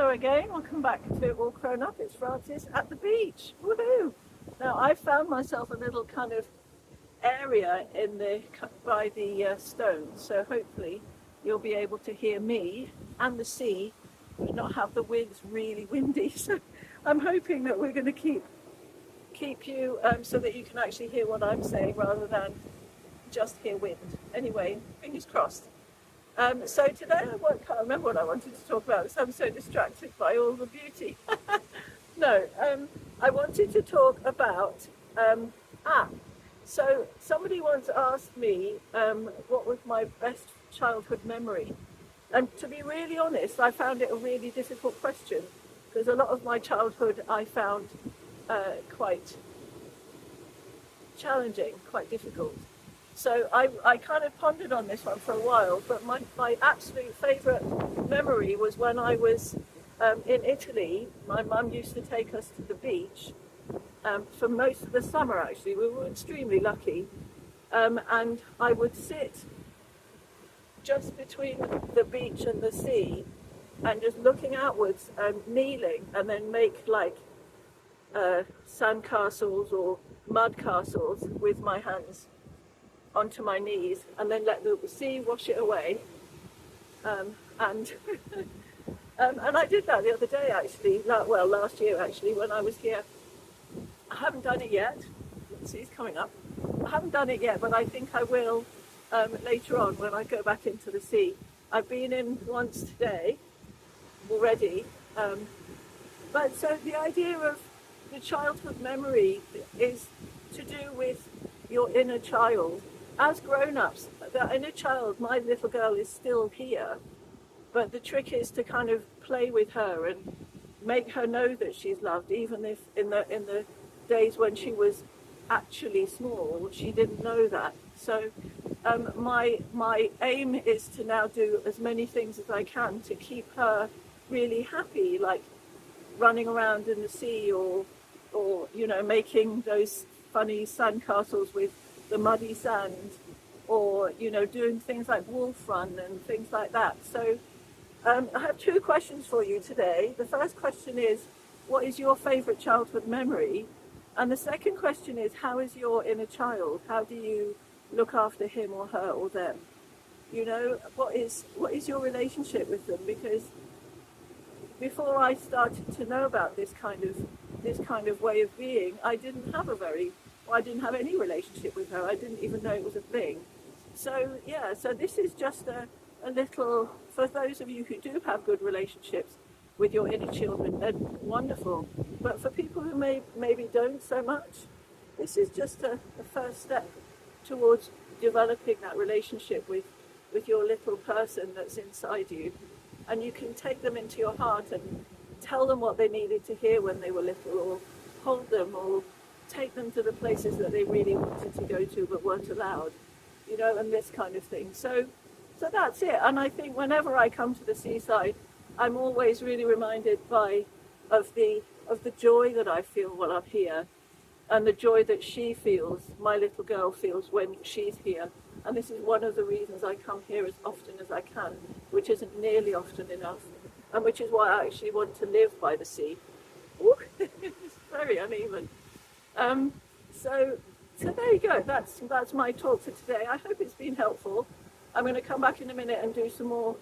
Hello again, welcome back to All Crone Up. It's Frances at the beach. Woohoo! Now I found myself a little kind of area in the by the stones, so hopefully you'll be able to hear me and the sea, but not have the winds really windy. So I'm hoping that we're going to keep you so that you can actually hear what I'm saying rather than just hear wind. Anyway, fingers crossed. So today can't remember what I wanted to talk about because I'm so distracted by all the beauty. No, I wanted to talk about, so somebody once asked me what was my best childhood memory. And to be really honest, I found it a really difficult question because a lot of my childhood I found quite challenging, quite difficult. So I kind of pondered on this one for a while, but my absolute favourite memory was when I was in Italy. My mum used to take us to the beach for most of the summer actually. We were extremely lucky. And I would sit just between the beach and the sea and just looking outwards and kneeling and then make like sand castles or mud castles with my hands onto my knees and then let the sea wash it away. And I did that the other day actually, last year actually when I was here. I haven't done it yet. The sea's coming up. I haven't done it yet, but I think I will later on when I go back into the sea. I've been in once today already. But so the idea of the childhood memory is to do with your inner child. As grown-ups, the inner child, my little girl, is still here, but the trick is to kind of play with her and make her know that she's loved, even if in the days when she was actually small, she didn't know that. So my aim is to now do as many things as I can to keep her really happy, like running around in the sea or you know, making those funny sandcastles with the muddy sand, or you know, doing things like wolf run and things like that. So I have two questions for you today. The first question is, what is your favorite childhood memory? And the second question is, how is your inner child? How do you look after him or her or them? You know, what is your relationship with them? Because before I started to know about this kind of way of being, I didn't have any relationship with her. I didn't even know it was a thing. So yeah, so this is just a little, for those of you who do have good relationships with your inner children, they're wonderful. But for people who maybe don't so much, this is just a first step towards developing that relationship with your little person that's inside you. And you can take them into your heart and tell them what they needed to hear when they were little, or hold them, or take them to the places that they really wanted to go to but weren't allowed, you know, and this kind of thing. So that's it. And I think whenever I come to the seaside, I'm always really reminded of the joy that I feel while I'm here, and the joy that she feels, my little girl feels when she's here. And this is one of the reasons I come here as often as I can, which isn't nearly often enough, and which is why I actually want to live by the sea. Ooh, it's very uneven. So there you go. That's my talk for today. I hope it's been helpful. I'm going to come back in a minute and do some more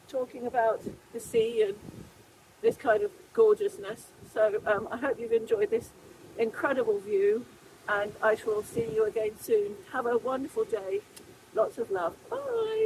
talking about the sea and this kind of gorgeousness. So I hope you've enjoyed this incredible view, and I shall see you again soon. Have a wonderful day. Lots of love. Bye.